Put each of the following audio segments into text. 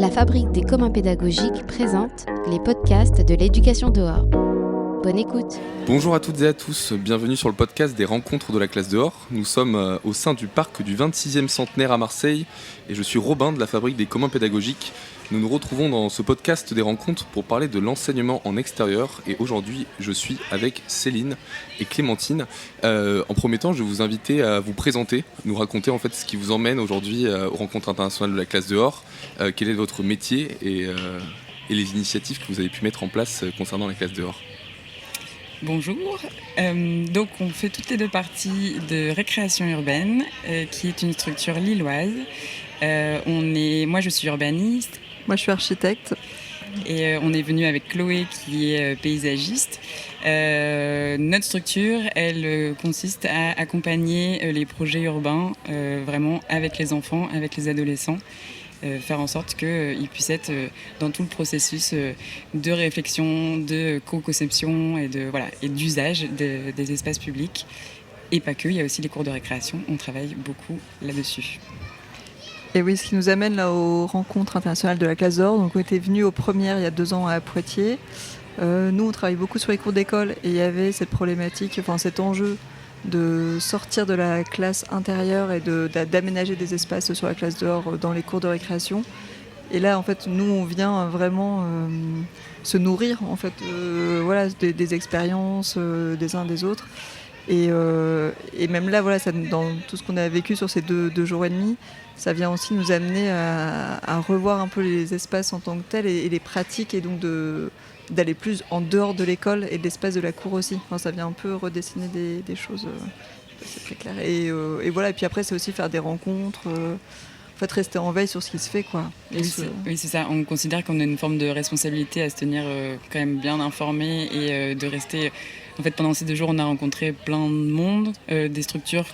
La Fabrique des communs pédagogiques présente les podcasts de l'éducation dehors. Bonne écoute. Bonjour à toutes et à tous, bienvenue sur le podcast des rencontres de la classe dehors. Nous sommes au sein du parc du 26e centenaire à Marseille et je suis Robin de la Fabrique des communs pédagogiques. Nous nous retrouvons dans ce podcast des rencontres pour parler de l'enseignement en extérieur et aujourd'hui je suis avec Céline et Clémentine. En premier temps, je vais vous inviter à vous présenter, nous raconter en fait ce qui vous emmène aujourd'hui aux rencontres internationales de la classe dehors, quel est votre métier et les initiatives que vous avez pu mettre en place concernant la classe dehors. Bonjour, donc on fait toutes les deux parties de Récréation urbaine, qui est une structure lilloise. Moi je suis urbaniste. Moi je suis architecte. Et on est venu avec Chloé qui est paysagiste. Notre structure, elle consiste à accompagner les projets urbains vraiment avec les enfants, avec les adolescents. Faire en sorte qu'ils puissent être dans tout le processus de réflexion, de co-conception et d'usage des espaces publics. Et pas que, il y a aussi les cours de récréation, on travaille beaucoup là-dessus. Et oui, ce qui nous amène là aux rencontres internationales de la classe dehors. Donc on était venus aux premières il y a 2 ans à Poitiers. Nous on travaille beaucoup sur les cours d'école et il y avait cette problématique, cet enjeu de sortir de la classe intérieure et d'aménager des espaces sur la classe dehors dans les cours de récréation. Et là, en fait, nous, on vient vraiment se nourrir en fait, des expériences des uns des autres. Et même là, dans tout ce qu'on a vécu sur ces 2 jours et demi, ça vient aussi nous amener à revoir un peu les espaces en tant que tels et les pratiques, et donc d'aller plus en dehors de l'école et de l'espace de la cour aussi. Ça vient un peu redessiner des choses, c'est très clair. Et puis après, c'est aussi faire des rencontres, rester en veille sur ce qui se fait, quoi. Oui, c'est ça. On considère qu'on a une forme de responsabilité à se tenir quand même bien informé et de rester... En fait, pendant ces 2 jours, on a rencontré plein de monde, des structures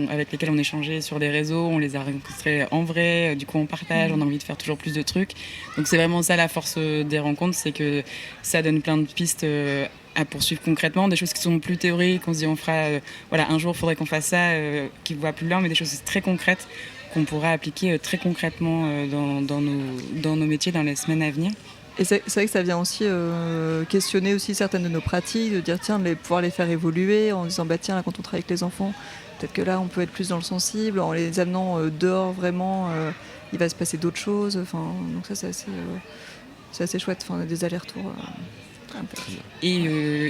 avec lesquelles on échangeait sur les réseaux, on les a rencontrées en vrai, du coup on partage, on a envie de faire toujours plus de trucs. Donc c'est vraiment ça la force des rencontres, c'est que ça donne plein de pistes à poursuivre concrètement, des choses qui sont plus théoriques, on se dit on fera, un jour il faudrait qu'on fasse ça, qui voit plus loin, mais des choses très concrètes qu'on pourra appliquer très concrètement dans nos métiers dans les semaines à venir. Et c'est vrai que ça vient aussi questionner aussi certaines de nos pratiques, de dire pouvoir les faire évoluer en disant tiens, là, quand on travaille avec les enfants, peut-être que là on peut être plus dans le sensible, en les amenant dehors vraiment, il va se passer d'autres choses. Donc ça c'est assez chouette, on a des allers-retours. Et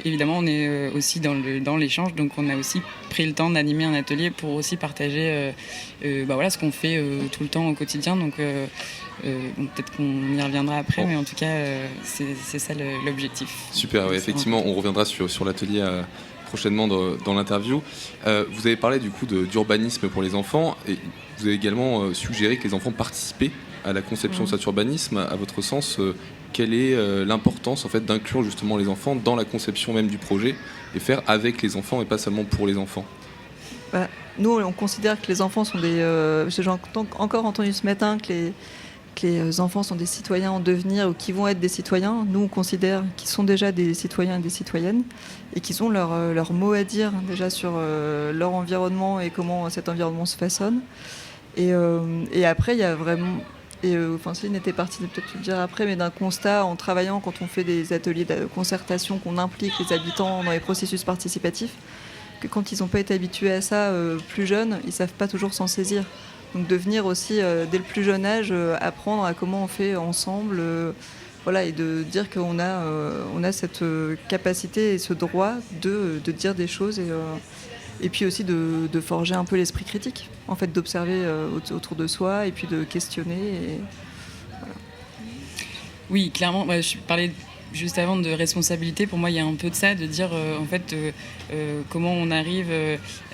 évidemment on est aussi dans l'échange, donc on a aussi pris le temps d'animer un atelier pour aussi partager ce qu'on fait tout le temps au quotidien. Donc peut-être qu'on y reviendra après, mais en tout cas c'est ça l'objectif. Super, oui, effectivement on reviendra sur l'atelier prochainement dans l'interview. Vous avez parlé du coup d'urbanisme pour les enfants et vous avez également suggéré que les enfants participaient à la conception de cet urbanisme. À votre sens, quelle est l'importance en fait d'inclure justement les enfants dans la conception même du projet et faire avec les enfants et pas seulement pour les enfants? Nous on considère que les enfants sont j'ai encore entendu ce matin que les enfants sont des citoyens en devenir ou qui vont être des citoyens. Nous on considère qu'ils sont déjà des citoyens et des citoyennes et qu'ils ont leur mot à dire déjà sur leur environnement et comment cet environnement se façonne. Et après il y a vraiment... Céline était partie, peut-être tu le diras après, mais d'un constat en travaillant, quand on fait des ateliers de concertation, qu'on implique les habitants dans les processus participatifs, que quand ils n'ont pas été habitués à ça plus jeunes, ils ne savent pas toujours s'en saisir. Donc de venir aussi, dès le plus jeune âge, apprendre à comment on fait ensemble, et de dire qu'on a cette capacité et ce droit de dire des choses et puis aussi de forger un peu l'esprit critique, en fait, d'observer autour de soi et puis de questionner. Oui, clairement, je parlais juste avant de responsabilité. Pour moi, il y a un peu de ça, de dire comment on arrive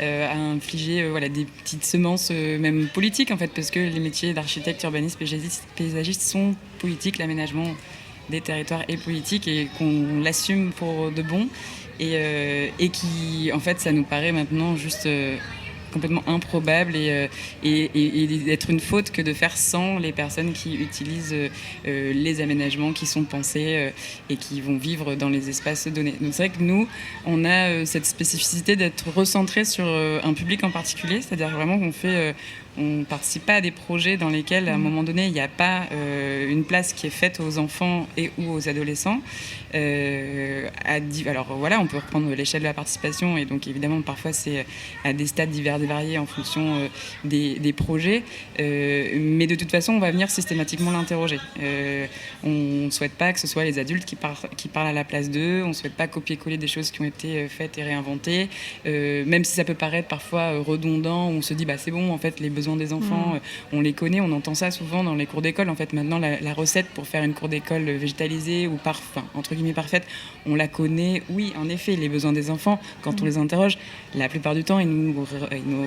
à infliger des petites semences, même politiques, en fait, parce que les métiers d'architecte, urbaniste, paysagiste sont politiques, l'aménagement des territoires est politique et qu'on l'assume pour de bon. Et qui, en fait, ça nous paraît maintenant juste complètement improbable et d'être une faute que de faire sans les personnes qui utilisent les aménagements qui sont pensés et qui vont vivre dans les espaces donnés. Donc c'est vrai que nous, on a cette spécificité d'être recentrés sur un public en particulier, c'est-à-dire vraiment qu'on fait... on ne participe pas à des projets dans lesquels, à un moment donné, il n'y a pas une place qui est faite aux enfants et ou aux adolescents. Alors voilà, on peut reprendre l'échelle de la participation et donc évidemment parfois c'est à des stades divers et variés en fonction des projets, mais de toute façon on va venir systématiquement l'interroger. On ne souhaite pas que ce soit les adultes qui parlent à la place d'eux, on ne souhaite pas copier-coller des choses qui ont été faites et réinventées, même si ça peut paraître parfois redondant, on se dit c'est bon, en fait les besoins des enfants on les connaît, on entend ça souvent dans les cours d'école. En fait maintenant la recette pour faire une cour d'école végétalisée ou entre guillemets parfaite, on la connaît. Oui, en effet, les besoins des enfants, quand on les interroge, la plupart du temps, ils nous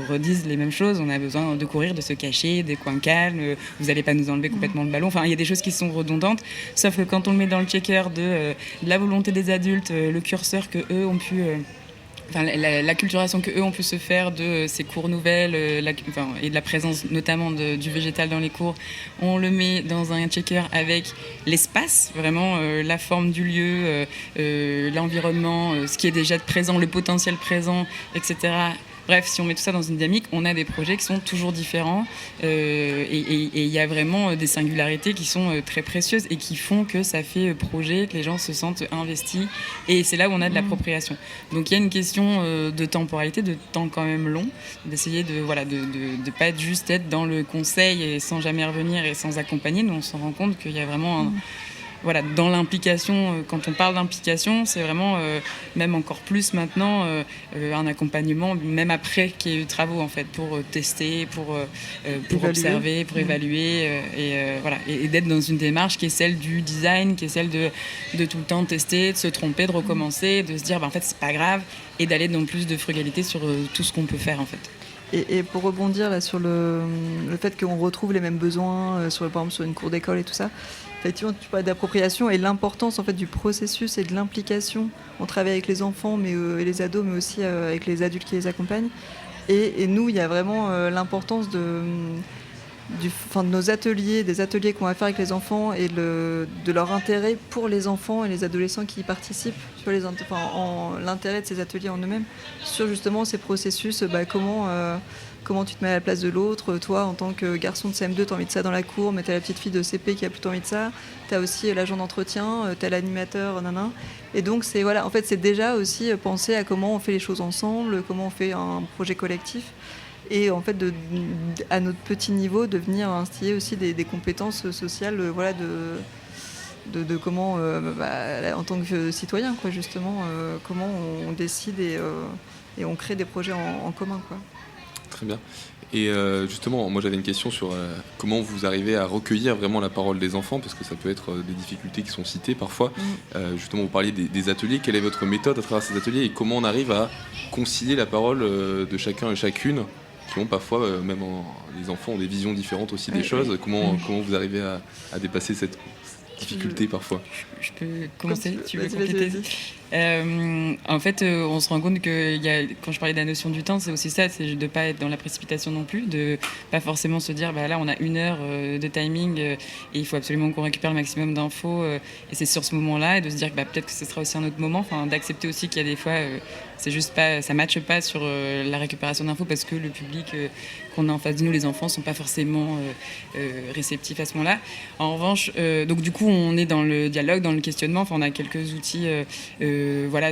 redisent les mêmes choses. On a besoin de courir, de se cacher, des coins calmes, vous n'allez pas nous enlever complètement le ballon. Enfin, il y a des choses qui sont redondantes, sauf que quand on le met dans le checker de la volonté des adultes, le curseur que eux ont pu... l'acculturation qu'eux ont pu se faire de ces cours nouvelles et de la présence notamment du végétal dans les cours, on le met dans un checker avec l'espace, vraiment la forme du lieu, l'environnement, ce qui est déjà présent, le potentiel présent, etc. Bref, si on met tout ça dans une dynamique, on a des projets qui sont toujours différents et il y a vraiment des singularités qui sont très précieuses et qui font que ça fait projet, que les gens se sentent investis et c'est là où on a de l'appropriation. Donc il y a une question de temporalité, de temps quand même long, d'essayer de pas être juste être dans le conseil et sans jamais revenir et sans accompagner. Nous on se rend compte qu'il y a vraiment dans l'implication, quand on parle d'implication, c'est vraiment, même encore plus maintenant, un accompagnement, même après qu'il y ait eu travaux, en fait, pour tester, pour observer, pour évaluer, et d'être dans une démarche qui est celle du design, qui est celle de tout le temps tester, de se tromper, de recommencer, de se dire, en fait, c'est pas grave, et d'aller dans plus de frugalité sur tout ce qu'on peut faire, en fait. Et pour rebondir là, sur le fait qu'on retrouve les mêmes besoins, par exemple sur une cour d'école et tout ça, effectivement, tu parles d'appropriation et l'importance en fait du processus et de l'implication. On travaille avec les enfants, et les ados, mais aussi avec les adultes qui les accompagnent. Et nous, il y a vraiment l'importance de nos ateliers, des ateliers qu'on va faire avec les enfants et de leur intérêt pour les enfants et les adolescents qui y participent, sur l'intérêt de ces ateliers en eux-mêmes, sur justement ces processus, comment tu te mets à la place de l'autre. Toi, en tant que garçon de CM2, tu as envie de ça dans la cour, mais tu as la petite fille de CP qui a plutôt envie de ça. Tu as aussi l'agent d'entretien, tu as l'animateur, Et donc, c'est déjà aussi penser à comment on fait les choses ensemble, comment on fait un projet collectif. Et en fait, à notre petit niveau, de venir instiller aussi des compétences sociales, de comment, en tant que citoyen, quoi, justement, comment on décide et on crée des projets en commun, quoi. Très bien. Et justement, moi j'avais une question sur comment vous arrivez à recueillir vraiment la parole des enfants, parce que ça peut être des difficultés qui sont citées parfois. Justement, vous parliez des ateliers. Quelle est votre méthode à travers ces ateliers et comment on arrive à concilier la parole de chacun et chacune qui ont parfois, les enfants ont des visions différentes aussi des choses. Comment vous arrivez à dépasser cette difficulté parfois? Je peux commencer, tu veux Vas-y. compléter? En fait, on se rend compte que quand je parlais de la notion du temps, c'est aussi ça, c'est de ne pas être dans la précipitation non plus, de pas forcément se dire là on a 1 heure de timing et il faut absolument qu'on récupère le maximum d'infos et c'est sur ce moment-là, et de se dire que peut-être que ce sera aussi un autre moment, d'accepter aussi qu'il y a des fois c'est juste pas, ça matche pas sur la récupération d'infos parce que le public qu'on a en face de nous, les enfants, sont pas forcément réceptifs à ce moment-là. En revanche, donc du coup on est dans le dialogue, dans le questionnement, on a quelques outils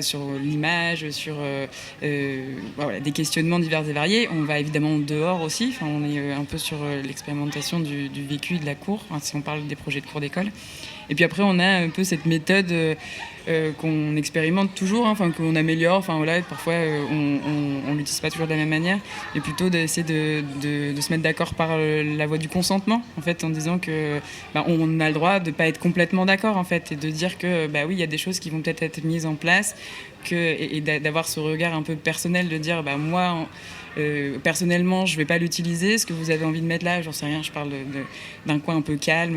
sur l'image, sur des questionnements divers et variés. On va évidemment dehors aussi, on est un peu sur l'expérimentation du vécu de la cour, si on parle des projets de cours d'école. Et puis après, on a un peu cette méthode qu'on expérimente toujours, qu'on améliore. Parfois, on l'utilise pas toujours de la même manière, mais plutôt d'essayer de se mettre d'accord par la voie du consentement, en fait, en disant que on a le droit de pas être complètement d'accord, en fait, et de dire que oui, il y a des choses qui vont peut-être être mises en place, et d'avoir ce regard un peu personnel, de dire moi. Personnellement, je ne vais pas l'utiliser. Ce que vous avez envie de mettre là, j'en sais rien, je parle d'un coin un peu calme,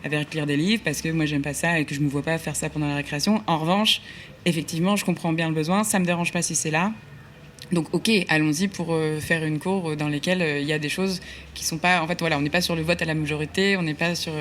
avec lire des livres, parce que moi, j'aime pas ça et que je ne me vois pas faire ça pendant la récréation. En revanche, effectivement, je comprends bien le besoin. Ça ne me dérange pas si c'est là. Donc ok, allons-y pour faire une cour dans laquelle il y a des choses qui sont pas, en fait voilà, on n'est pas sur le vote à la majorité, on n'est pas sur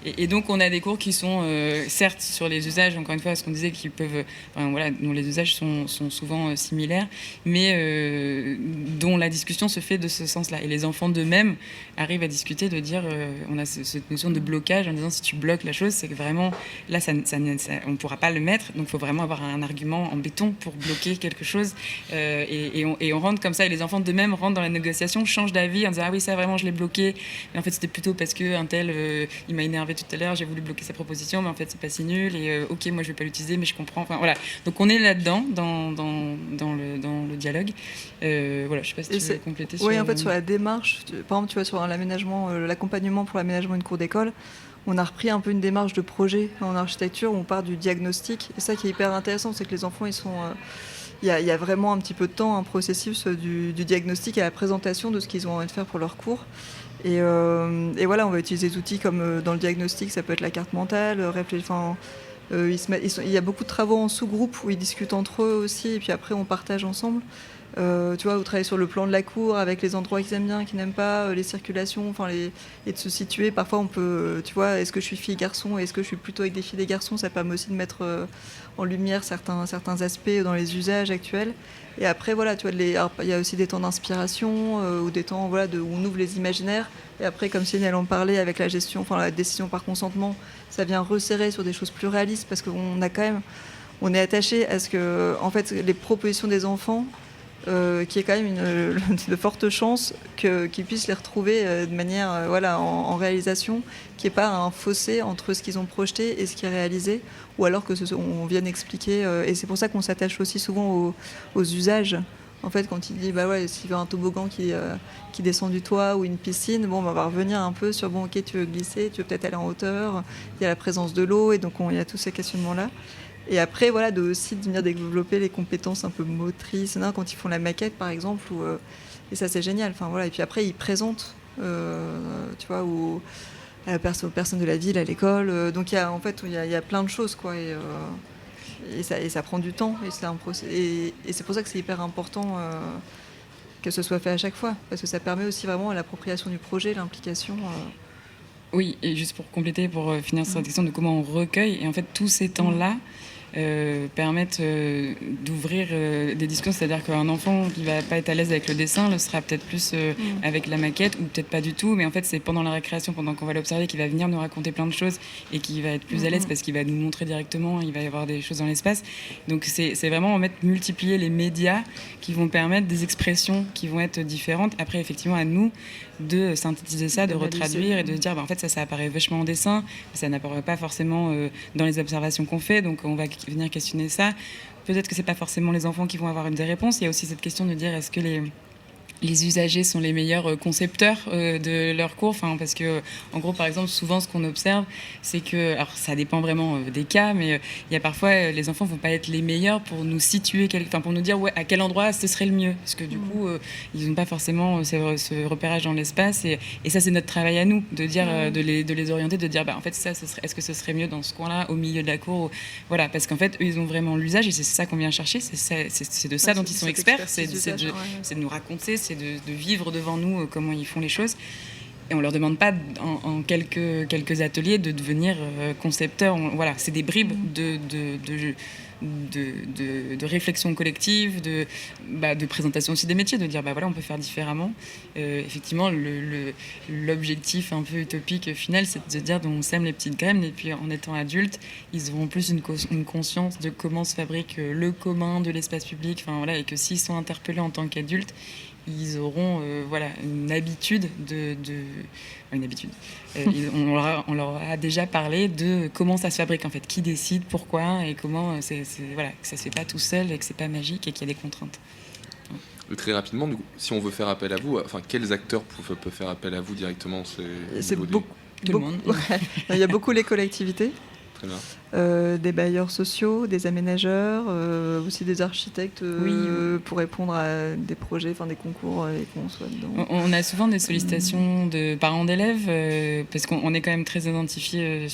et donc on a des cours qui sont certes sur les usages, encore une fois, ce qu'on disait, qui peuvent, voilà, dont les usages sont souvent similaires, mais dont la discussion se fait de ce sens-là. Et les enfants d'eux-mêmes arrivent à discuter, de dire, on a cette notion de blocage en disant si tu bloques la chose, c'est que vraiment là on ne pourra pas le mettre, donc il faut vraiment avoir un argument en béton pour bloquer quelque chose. Et on rentre comme ça, et les enfants d'eux-mêmes rentrent dans la négociation, changent d'avis en disant ah oui, ça vraiment je l'ai bloqué, mais en fait c'était plutôt parce que un tel il m'a énervé tout à l'heure, j'ai voulu bloquer sa proposition, mais en fait c'est pas si nul, et ok, moi je vais pas l'utiliser, mais je comprends. Enfin voilà, donc on est là-dedans dans le dialogue. Voilà, je sais pas si tu veux compléter sur. Oui, en fait sur la démarche, par exemple tu vois, sur l'aménagement, l'accompagnement pour l'aménagement d'une cour d'école, on a repris un peu une démarche de projet en architecture où on part du diagnostic. Et ça qui est hyper intéressant, c'est que les enfants, ils sont il y a vraiment un petit peu de temps, un processus du diagnostic à la présentation de ce qu'ils ont envie de faire pour leur cours. Et voilà, on va utiliser des outils comme dans le diagnostic, ça peut être la carte mentale, il y a beaucoup de travaux en sous-groupe où ils discutent entre eux aussi, et puis après on partage ensemble. Tu vois, vous travaillez sur le plan de la cour avec les endroits qu'ils aiment bien, qu'ils n'aiment pas, les circulations, et de se situer. Parfois, on peut, tu vois, est-ce que je suis fille-garçon, est-ce que je suis plutôt avec des filles et des garçons. Ça permet aussi de mettre en lumière certains aspects dans les usages actuels. Et après, voilà, tu vois, il y a aussi des temps d'inspiration ou des temps, voilà, où on ouvre les imaginaires. Et après, comme Céline elle en parlait, avec la la décision par consentement, ça vient resserrer sur des choses plus réalistes parce qu'on a quand même, on est attaché à ce que, en fait, les propositions des enfants. Qui est quand même de fortes chances qu'ils puissent les retrouver de manière en réalisation, qu'il n'y ait pas un fossé entre ce qu'ils ont projeté et ce qui est réalisé, ou alors on vienne expliquer. Et c'est pour ça qu'on s'attache aussi souvent aux usages. En fait, quand il dit, s'il veut un toboggan qui descend du toit ou une piscine, on va revenir un peu sur, ok, tu veux glisser, tu veux peut-être aller en hauteur, il y a la présence de l'eau, et donc il y a tous ces questionnements-là. Et après, voilà, aussi de venir développer les compétences un peu motrices, quand ils font la maquette, par exemple, et ça, c'est génial. Enfin, voilà. Et puis après, ils présentent, tu vois, aux personnes de la ville, à l'école. Donc, il y a plein de choses, quoi. Et ça prend du temps. Et c'est un procès. Et c'est pour ça que c'est hyper important que ce soit fait à chaque fois. Parce que ça permet aussi vraiment l'appropriation du projet, l'implication. Oui, et juste pour compléter, pour finir sur la question de comment on recueille, et en fait, tous ces temps-là permettent d'ouvrir des discours, c'est-à-dire qu'un enfant qui va pas être à l'aise avec le dessin le sera peut-être plus avec la maquette, ou peut-être pas du tout, mais en fait c'est pendant la récréation, pendant qu'on va l'observer, qu'il va venir nous raconter plein de choses et qu'il va être plus à l'aise parce qu'il va nous montrer directement, il va y avoir des choses dans l'espace. Donc c'est vraiment multiplier les médias qui vont permettre des expressions qui vont être différentes. Après, effectivement, à nous de synthétiser ça, de retraduire et de se dire en fait ça apparaît vachement en dessin, ça n'apparaît pas forcément dans les observations qu'on fait, donc on va venir questionner ça. Peut-être que c'est pas forcément les enfants qui vont avoir des réponses. Il y a aussi cette question de dire est-ce que les usagers sont les meilleurs concepteurs de leur cours, parce que en gros, par exemple, souvent ce qu'on observe, c'est que, alors ça dépend vraiment des cas, mais il y a parfois les enfants vont pas être les meilleurs pour nous situer, pour nous dire à quel endroit ce serait le mieux, parce que du coup ils n'ont pas forcément ce repérage dans l'espace, et ça c'est notre travail à nous de dire de les orienter, de dire en fait ça est-ce que ce serait mieux dans ce coin-là, au milieu de la cour, voilà, parce qu'en fait eux ils ont vraiment l'usage, et c'est ça qu'on vient chercher, c'est de ça dont ils sont experts, c'est de nous raconter, c'est de vivre devant nous comment ils font les choses. Et on leur demande pas en quelques ateliers de devenir concepteurs. Voilà, c'est des bribes de réflexion collective, de présentation aussi des métiers, de dire voilà, on peut faire différemment. Effectivement, l'objectif un peu utopique final, c'est de dire on sème les petites graines, et puis en étant adultes, ils auront plus une conscience de comment se fabrique le commun de l'espace public, et que s'ils sont interpellés en tant qu'adultes, ils auront une habitude une habitude. On leur a déjà parlé de comment ça se fabrique en fait, qui décide, pourquoi, et comment que ça se fait pas tout seul et que c'est pas magique et qu'il y a des contraintes. Très rapidement, si on veut faire appel à vous, quels acteurs peuvent faire appel à vous directement? C'est beaucoup. Tout le monde. Il y a beaucoup les collectivités. Très bien. des bailleurs sociaux, des aménageurs, aussi des architectes pour répondre à des projets, enfin des concours et qu'on soit dedans. On a souvent des sollicitations de parents d'élèves parce qu'on est quand même très identifié et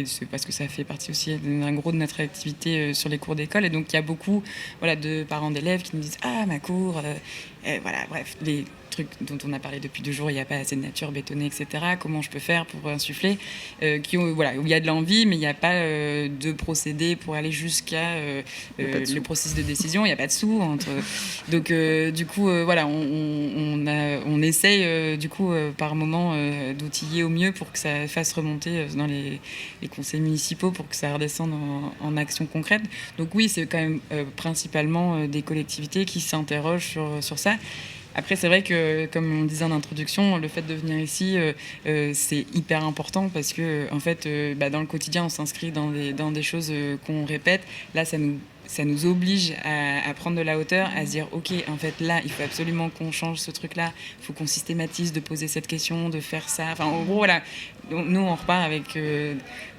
c'est parce que ça fait partie aussi d'un gros de notre activité sur les cours d'école, et donc il y a beaucoup de parents d'élèves qui nous disent ma cour, voilà, bref, les trucs dont on a parlé depuis 2 jours, il n'y a pas assez de nature bétonnée, etc. Comment je peux faire pour insuffler où il y a de l'envie, mais il n'y a pas de procédé pour aller jusqu'à le processus de décision, il n'y a pas de sous. Donc, du coup, on essaye, par moment, d'outiller au mieux pour que ça fasse remonter dans les conseils municipaux, pour que ça redescende en action concrète. Donc oui, c'est quand même principalement des collectivités qui s'interrogent sur ça. Après, c'est vrai que, comme on disait en introduction, le fait de venir ici, c'est hyper important parce que, en fait, dans le quotidien, on s'inscrit dans des choses qu'on répète. Là, ça nous oblige à prendre de la hauteur, à se dire, OK, en fait, là, il faut absolument qu'on change ce truc-là. Il faut qu'on systématise de poser cette question, de faire ça. Enfin, en gros, voilà. Nous, on repart avec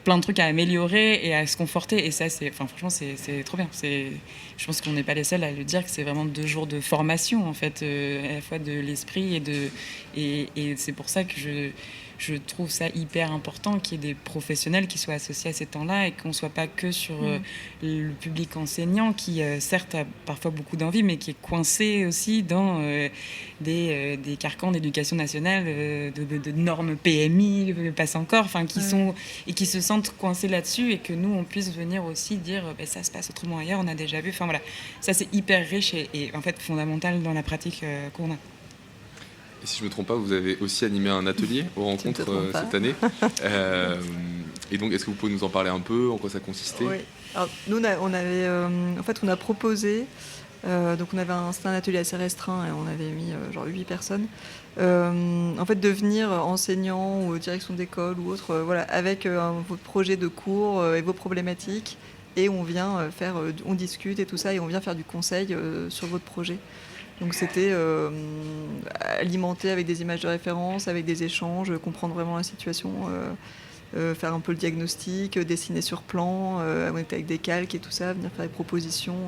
plein de trucs à améliorer et à se conforter. Et ça, franchement, c'est trop bien. Je pense qu'on n'est pas les seuls à le dire, que c'est vraiment 2 jours de formation, en fait, à la fois de l'esprit et c'est pour ça que je trouve ça hyper important qu'il y ait des professionnels qui soient associés à ces temps-là et qu'on ne soit pas que sur le public enseignant qui, certes, a parfois beaucoup d'envie, mais qui est coincé aussi dans des carcans d'éducation nationale, de normes PMI, passe encore, qui se sentent coincés là-dessus, et que nous, on puisse venir aussi dire ça se passe autrement ailleurs, on a déjà vu. Enfin voilà, ça c'est hyper riche et en fait fondamental dans la pratique qu'on a. Et si je ne me trompe pas, vous avez aussi animé un atelier aux rencontres cette année. Et donc, est-ce que vous pouvez nous en parler un peu, en quoi ça consistait ? Oui. Alors, nous, on a proposé, donc c'était un atelier assez restreint et on avait mis 8 personnes, en fait de venir enseignants ou direction d'école ou autre, avec votre projet de cours et vos problématiques, et on vient on discute et tout ça, et on vient faire du conseil sur votre projet. Donc c'était alimenté avec des images de référence, avec des échanges, comprendre vraiment la situation, faire un peu le diagnostic, dessiner sur plan, on était avec des calques et tout ça, venir faire des propositions.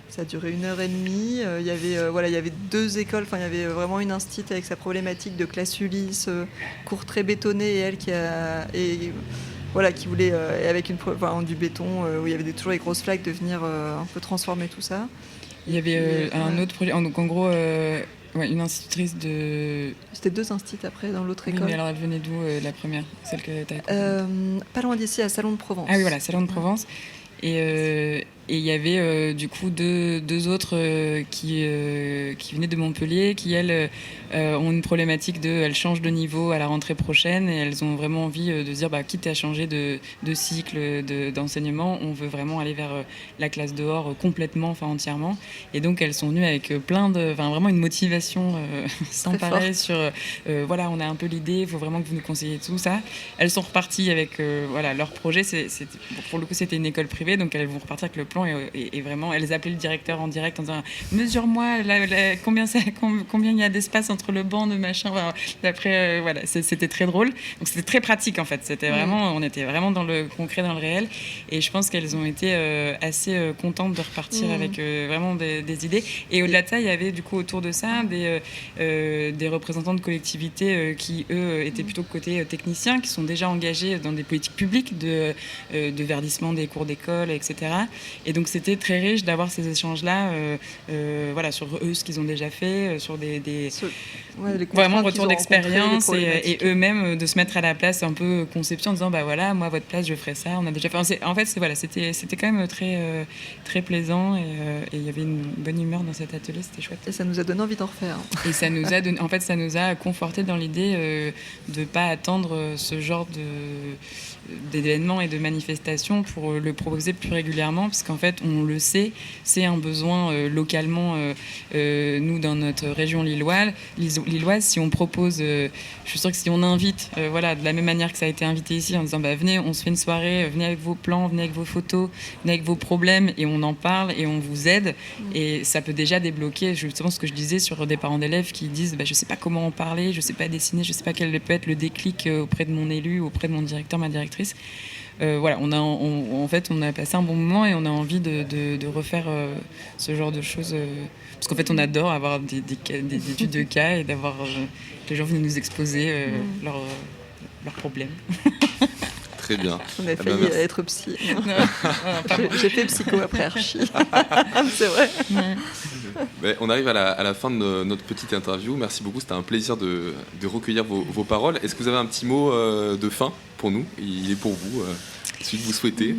Ça a duré 1h30. Il y avait 2 écoles, il y avait vraiment une institut avec sa problématique de classe Ulysse, cours très bétonné, et elle qui voulait, avec du béton, où il y avait toujours les grosses flaques, de venir un peu transformer tout ça. Il y avait un autre projet, donc en gros, une institutrice de... C'était 2 instituts après dans l'autre école. Oui, mais alors elle venait d'où, la première, celle que tu as accompagnée pas loin d'ici, à Salon de Provence. Ah oui, voilà, Salon de Provence. Et il y avait du coup deux autres qui venaient de Montpellier, qui elles ont une problématique elles changent de niveau à la rentrée prochaine, et elles ont vraiment envie de se dire quitte à changer de cycle d'enseignement, on veut vraiment aller vers la classe dehors complètement, entièrement. Et donc elles sont venues avec vraiment une motivation sans pareil sur on a un peu l'idée, il faut vraiment que vous nous conseilliez tout ça. Elles sont reparties avec leur projet. Pour le coup, c'était une école privée, donc elles vont repartir avec le plan, et vraiment elles appelaient le directeur en direct en disant mesure-moi combien il y a d'espace entre le banc de machin. Après c'était très drôle, donc c'était très pratique en fait. C'était vraiment, on était vraiment dans le concret, dans le réel, et je pense qu'elles ont été assez contentes de repartir avec vraiment des idées. Et au-delà de ça, il y avait du coup autour de ça des représentants de collectivités qui eux étaient plutôt côté technicien, qui sont déjà engagés dans des politiques publiques de verdissement des cours d'école, etc. Et donc c'était très riche d'avoir ces échanges-là, sur eux, ce qu'ils ont déjà fait, sur vraiment retour d'expérience, et eux-mêmes de se mettre à la place un peu conception, en disant moi à votre place je ferais ça. On a déjà fait. En fait c'était quand même très très plaisant, et il y avait une bonne humeur dans cet atelier, c'était chouette. Et ça nous a donné envie d'en refaire. Et ça nous a conforté dans l'idée de pas attendre ce genre d'événements et de manifestations pour le proposer plus régulièrement, parce qu'en fait on le sait, c'est un besoin localement, nous dans notre région lilloise, si on propose, je suis sûre que si on invite de la même manière que ça a été invité ici, en disant venez, on se fait une soirée, venez avec vos plans, venez avec vos photos, venez avec vos problèmes, et on en parle et on vous aide, et ça peut déjà débloquer justement ce que je disais sur des parents d'élèves qui disent je sais pas comment en parler, je sais pas dessiner, je sais pas quel peut être le déclic auprès de mon élu, auprès de mon directeur, ma directrice. voilà, en fait, on a passé un bon moment et on a envie de refaire ce genre de choses. Parce qu'en fait, on adore avoir des études de cas et d'avoir que les gens viennent nous exposer leurs problèmes. Très bien. On a failli être psy. J'ai fait psycho après archi. C'est vrai. Ouais. On arrive à la fin de notre petite interview. Merci beaucoup, c'était un plaisir de recueillir vos paroles. Est-ce que vous avez un petit mot de fin pour nous ? Il est pour vous, celui que vous souhaitez.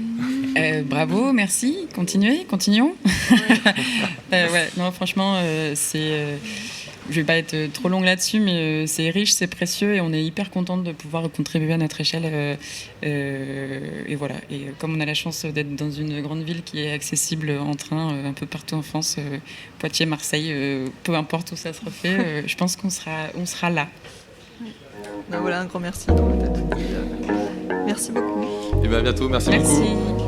Bravo, merci. Continuons. Ouais, non, franchement, c'est... je vais pas être trop longue là-dessus, mais c'est riche, c'est précieux et on est hyper contente de pouvoir contribuer à notre échelle. Et voilà. Et comme on a la chance d'être dans une grande ville qui est accessible en train un peu partout en France, Poitiers, Marseille, peu importe où ça se refait, je pense qu'on sera là. Ben voilà, un grand merci. Merci beaucoup. Et bien à bientôt, merci beaucoup.